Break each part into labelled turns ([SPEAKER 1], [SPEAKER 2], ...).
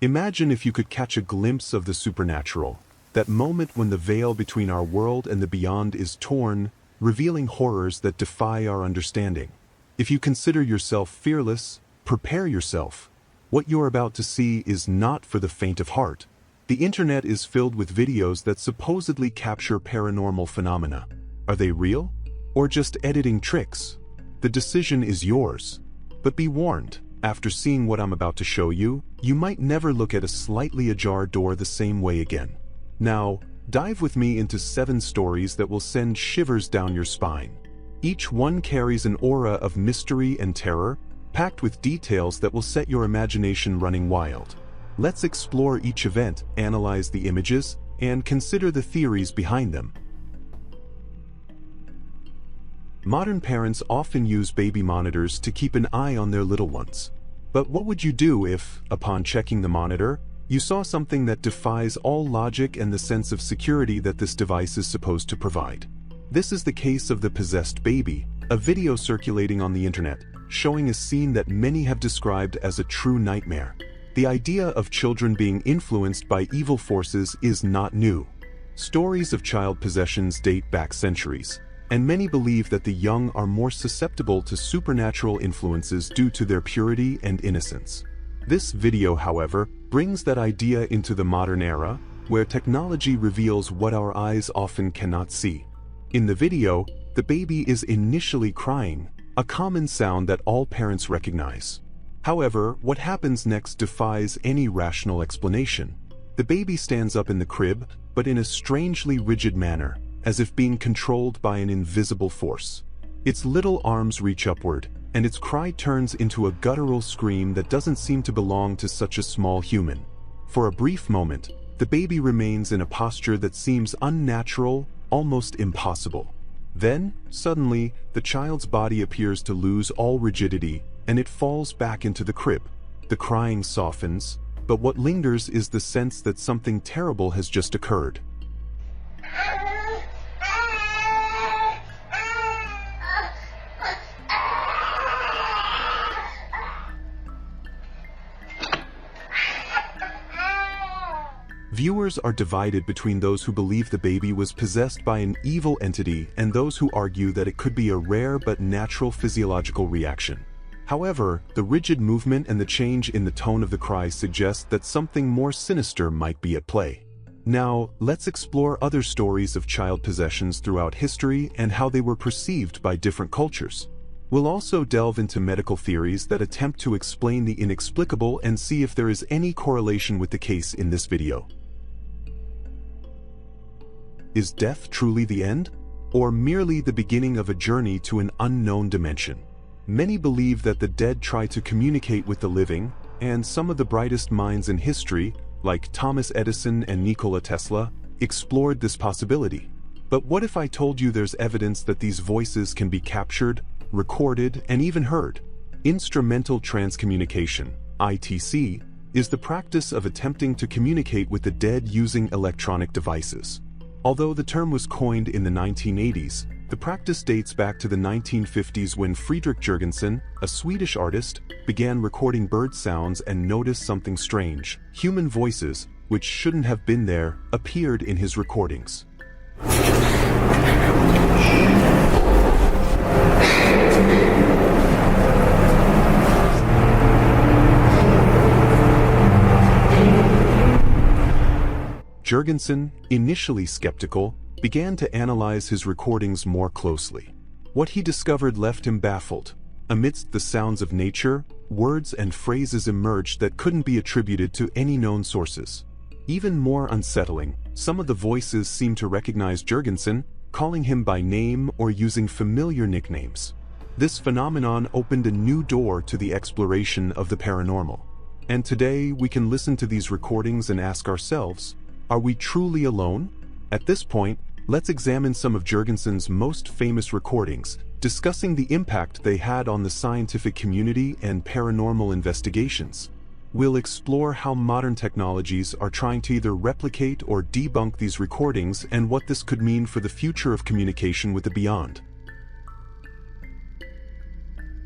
[SPEAKER 1] Imagine if you could catch a glimpse of the supernatural, that moment when the veil between our world and the beyond is torn, revealing horrors that defy our understanding. If you consider yourself fearless, prepare yourself. What you're about to see is not for the faint of heart. The internet is filled with videos that supposedly capture paranormal phenomena. Are they real? Or just editing tricks? The decision is yours. But be warned, after seeing what I'm about to show you, you might never look at a slightly ajar door the same way again. Now, dive with me into 7 stories that will send shivers down your spine. Each one carries an aura of mystery and terror, packed with details that will set your imagination running wild. Let's explore each event, analyze the images, and consider the theories behind them. Modern parents often use baby monitors to keep an eye on their little ones. But what would you do if, upon checking the monitor, you saw something that defies all logic and the sense of security that this device is supposed to provide? This is the case of the possessed baby, a video circulating on the internet, showing a scene that many have described as a true nightmare. The idea of children being influenced by evil forces is not new. Stories of child possessions date back centuries, and many believe that the young are more susceptible to supernatural influences due to their purity and innocence. This video, however, brings that idea into the modern era, where technology reveals what our eyes often cannot see. In the video, the baby is initially crying, a common sound that all parents recognize. However, what happens next defies any rational explanation. The baby stands up in the crib, but in a strangely rigid manner, as if being controlled by an invisible force. Its little arms reach upward, and its cry turns into a guttural scream that doesn't seem to belong to such a small human. For a brief moment, the baby remains in a posture that seems unnatural, almost impossible. Then, suddenly, the child's body appears to lose all rigidity, and it falls back into the crib. The crying softens, but what lingers is the sense that something terrible has just occurred. Viewers are divided between those who believe the baby was possessed by an evil entity and those who argue that it could be a rare but natural physiological reaction. However, the rigid movement and the change in the tone of the cry suggest that something more sinister might be at play. Now, let's explore other stories of child possessions throughout history and how they were perceived by different cultures. We'll also delve into medical theories that attempt to explain the inexplicable and see if there is any correlation with the case in this video. Is death truly the end, or merely the beginning of a journey to an unknown dimension? Many believe that the dead try to communicate with the living, and some of the brightest minds in history, like Thomas Edison and Nikola Tesla, explored this possibility. But what if I told you there's evidence that these voices can be captured, recorded, and even heard? Instrumental transcommunication, ITC, is the practice of attempting to communicate with the dead using electronic devices. Although the term was coined in the 1980s, the practice dates back to the 1950s when Fredrik Jurgensen, a Swedish artist, began recording bird sounds and noticed something strange. Human voices, which shouldn't have been there, appeared in his recordings. Jurgensen, initially skeptical, began to analyze his recordings more closely. What he discovered left him baffled. Amidst the sounds of nature, words and phrases emerged that couldn't be attributed to any known sources. Even more unsettling, some of the voices seemed to recognize Jurgensen, calling him by name or using familiar nicknames. This phenomenon opened a new door to the exploration of the paranormal. And today, we can listen to these recordings and ask ourselves, are we truly alone? At this point, let's examine some of Jurgensen's most famous recordings, discussing the impact they had on the scientific community and paranormal investigations. We'll explore how modern technologies are trying to either replicate or debunk these recordings and what this could mean for the future of communication with the beyond.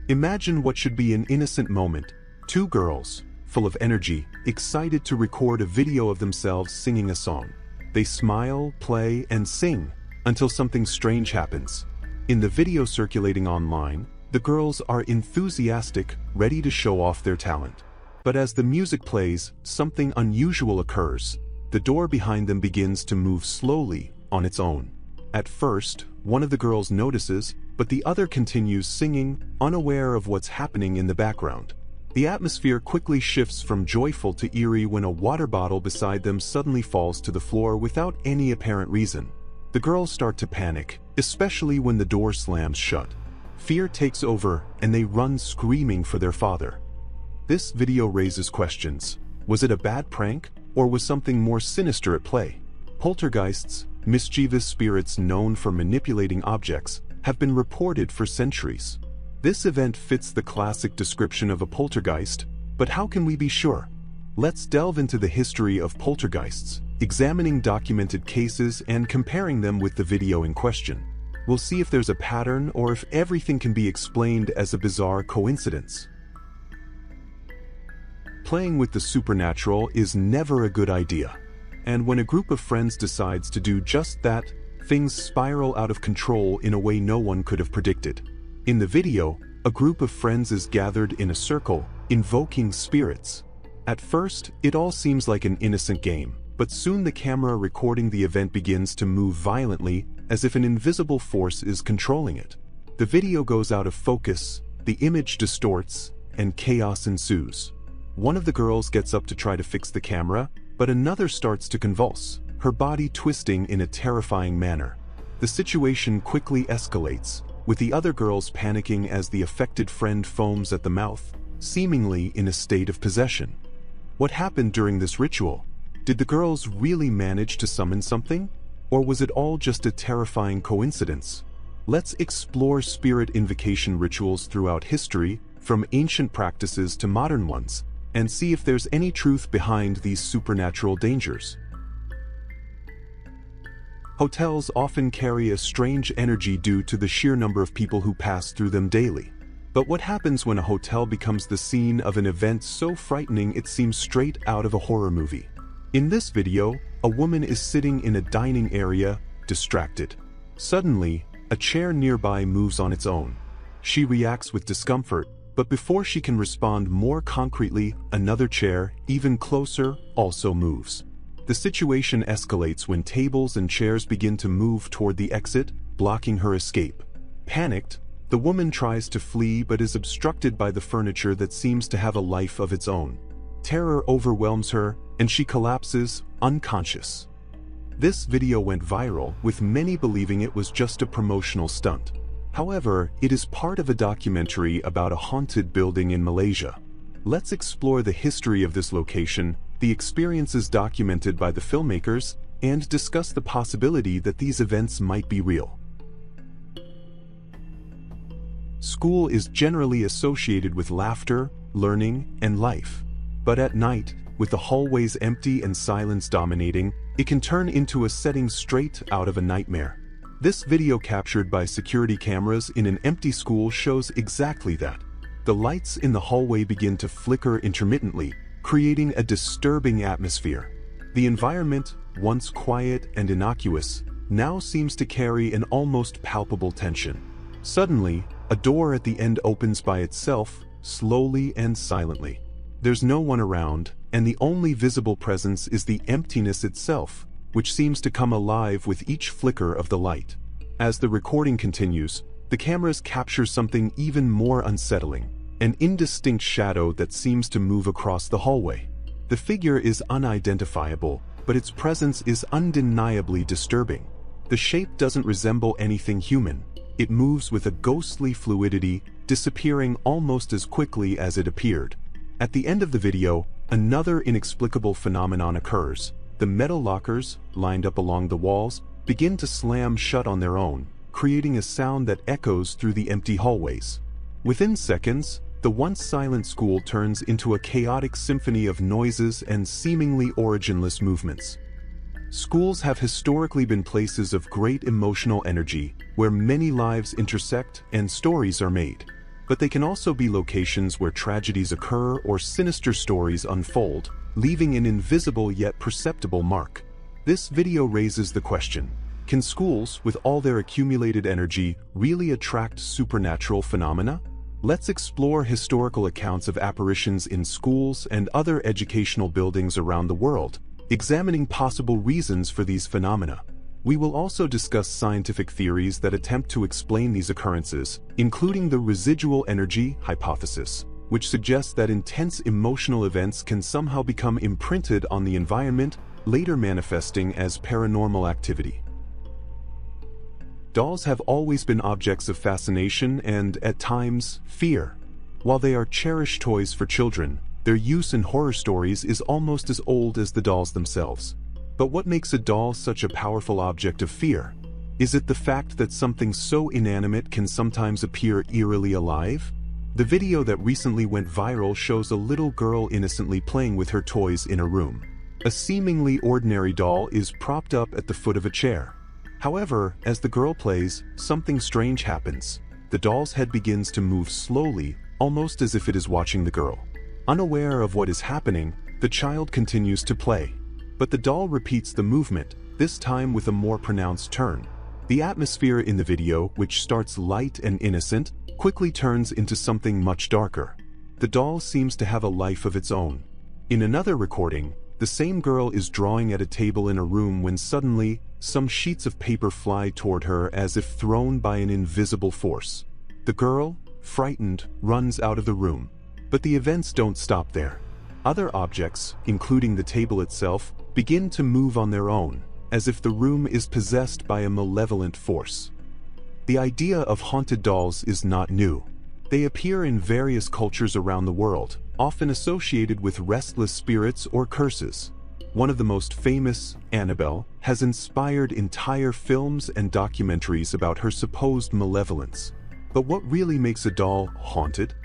[SPEAKER 1] Imagine what should be an innocent moment. Two girls, full of energy, excited to record a video of themselves singing a song. They smile, play, and sing until something strange happens. In the video circulating online, the girls are enthusiastic, ready to show off their talent. But as the music plays, something unusual occurs. The door behind them begins to move slowly on its own. At first, one of the girls notices, but the other continues singing, unaware of what's happening in the background. The atmosphere quickly shifts from joyful to eerie when a water bottle beside them suddenly falls to the floor without any apparent reason. The girls start to panic, especially when the door slams shut. Fear takes over, and they run screaming for their father. This video raises questions. Was it a bad prank, or was something more sinister at play? Poltergeists, mischievous spirits known for manipulating objects, have been reported for centuries. This event fits the classic description of a poltergeist, but how can we be sure? Let's delve into the history of poltergeists, examining documented cases and comparing them with the video in question. We'll see if there's a pattern or if everything can be explained as a bizarre coincidence. Playing with the supernatural is never a good idea. And when a group of friends decides to do just that, things spiral out of control in a way no one could have predicted. In the video, a group of friends is gathered in a circle, invoking spirits. At first, it all seems like an innocent game, but soon the camera recording the event begins to move violently, as if an invisible force is controlling it. The video goes out of focus, the image distorts, and chaos ensues. One of the girls gets up to try to fix the camera, but another starts to convulse, her body twisting in a terrifying manner. The situation quickly escalates, with the other girls panicking as the affected friend foams at the mouth, seemingly in a state of possession. What happened during this ritual? Did the girls really manage to summon something? Or was it all just a terrifying coincidence? Let's explore spirit invocation rituals throughout history, from ancient practices to modern ones, and see if there's any truth behind these supernatural dangers. Hotels often carry a strange energy due to the sheer number of people who pass through them daily. But what happens when a hotel becomes the scene of an event so frightening it seems straight out of a horror movie? In this video, a woman is sitting in a dining area, distracted. Suddenly, a chair nearby moves on its own. She reacts with discomfort, but before she can respond more concretely, another chair, even closer, also moves. The situation escalates when tables and chairs begin to move toward the exit, blocking her escape. Panicked, the woman tries to flee but is obstructed by the furniture that seems to have a life of its own. Terror overwhelms her, and she collapses, unconscious. This video went viral, with many believing it was just a promotional stunt. However, it is part of a documentary about a haunted building in Malaysia. Let's explore the history of this location, the experiences documented by the filmmakers, and discuss the possibility that these events might be real. School is generally associated with laughter, learning, and life. But at night, with the hallways empty and silence dominating, it can turn into a setting straight out of a nightmare. This video captured by security cameras in an empty school shows exactly that. The lights in the hallway begin to flicker intermittently, creating a disturbing atmosphere. The environment, once quiet and innocuous, now seems to carry an almost palpable tension. Suddenly, a door at the end opens by itself, slowly and silently. There's no one around, and the only visible presence is the emptiness itself, which seems to come alive with each flicker of the light. As the recording continues, the cameras capture something even more unsettling, an indistinct shadow that seems to move across the hallway. The figure is unidentifiable, but its presence is undeniably disturbing. The shape doesn't resemble anything human. It moves with a ghostly fluidity, disappearing almost as quickly as it appeared. At the end of the video, another inexplicable phenomenon occurs. The metal lockers, lined up along the walls, begin to slam shut on their own, creating a sound that echoes through the empty hallways. Within seconds, the once silent school turns into a chaotic symphony of noises and seemingly originless movements. Schools have historically been places of great emotional energy, where many lives intersect and stories are made. But they can also be locations where tragedies occur or sinister stories unfold, leaving an invisible yet perceptible mark. This video raises the question: can schools, with all their accumulated energy, really attract supernatural phenomena? Let's explore historical accounts of apparitions in schools and other educational buildings around the world, examining possible reasons for these phenomena. We will also discuss scientific theories that attempt to explain these occurrences, including the residual energy hypothesis, which suggests that intense emotional events can somehow become imprinted on the environment, later manifesting as paranormal activity. Dolls have always been objects of fascination and, at times, fear. While they are cherished toys for children, their use in horror stories is almost as old as the dolls themselves. But what makes a doll such a powerful object of fear? Is it the fact that something so inanimate can sometimes appear eerily alive? The video that recently went viral shows a little girl innocently playing with her toys in a room. A seemingly ordinary doll is propped up at the foot of a chair. However, as the girl plays, something strange happens. The doll's head begins to move slowly, almost as if it is watching the girl. Unaware of what is happening, the child continues to play. But the doll repeats the movement, this time with a more pronounced turn. The atmosphere in the video, which starts light and innocent, quickly turns into something much darker. The doll seems to have a life of its own. In another recording, the same girl is drawing at a table in a room when suddenly, some sheets of paper fly toward her as if thrown by an invisible force. The girl, frightened, runs out of the room. But the events don't stop there. Other objects, including the table itself, begin to move on their own, as if the room is possessed by a malevolent force. The idea of haunted dolls is not new. They appear in various cultures around the world, often associated with restless spirits or curses. One of the most famous, Annabelle, has inspired entire films and documentaries about her supposed malevolence. But what really makes a doll haunted?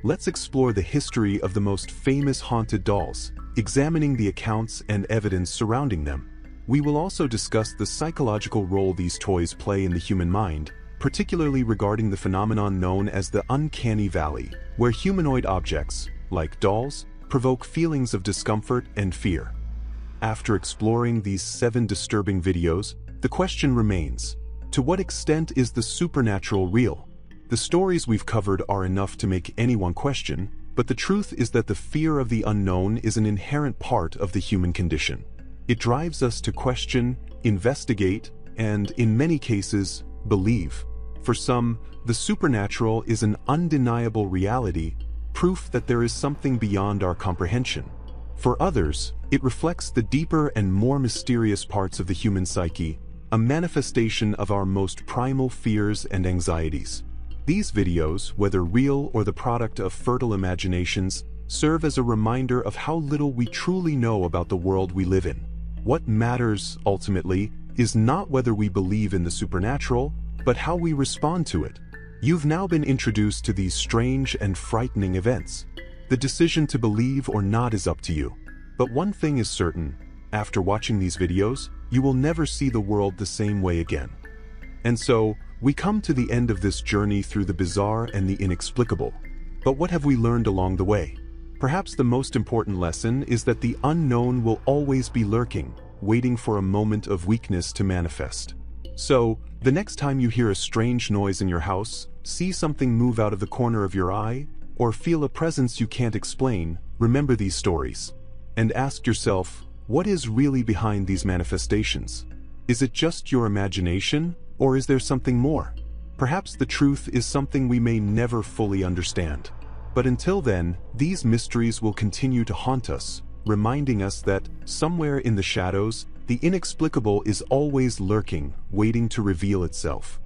[SPEAKER 1] Let's explore the history of the most famous haunted dolls, examining the accounts and evidence surrounding them. We will also discuss the psychological role these toys play in the human mind, particularly regarding the phenomenon known as the uncanny valley, where humanoid objects, like dolls, provoke feelings of discomfort and fear. After exploring these 7 disturbing videos, the question remains: to what extent is the supernatural real? The stories we've covered are enough to make anyone question, but the truth is that the fear of the unknown is an inherent part of the human condition. It drives us to question, investigate, and, in many cases, believe. For some, the supernatural is an undeniable reality, proof that there is something beyond our comprehension. For others, it reflects the deeper and more mysterious parts of the human psyche, a manifestation of our most primal fears and anxieties. These videos, whether real or the product of fertile imaginations, serve as a reminder of how little we truly know about the world we live in. What matters, ultimately, is not whether we believe in the supernatural, but how we respond to it. You've now been introduced to these strange and frightening events. The decision to believe or not is up to you. But one thing is certain: after watching these videos, you will never see the world the same way again. And so, we come to the end of this journey through the bizarre and the inexplicable. But what have we learned along the way? Perhaps the most important lesson is that the unknown will always be lurking, waiting for a moment of weakness to manifest. So, the next time you hear a strange noise in your house, see something move out of the corner of your eye, or feel a presence you can't explain, remember these stories. And ask yourself, what is really behind these manifestations? Is it just your imagination, or is there something more? Perhaps the truth is something we may never fully understand. But until then, these mysteries will continue to haunt us, reminding us that, somewhere in the shadows, the inexplicable is always lurking, waiting to reveal itself.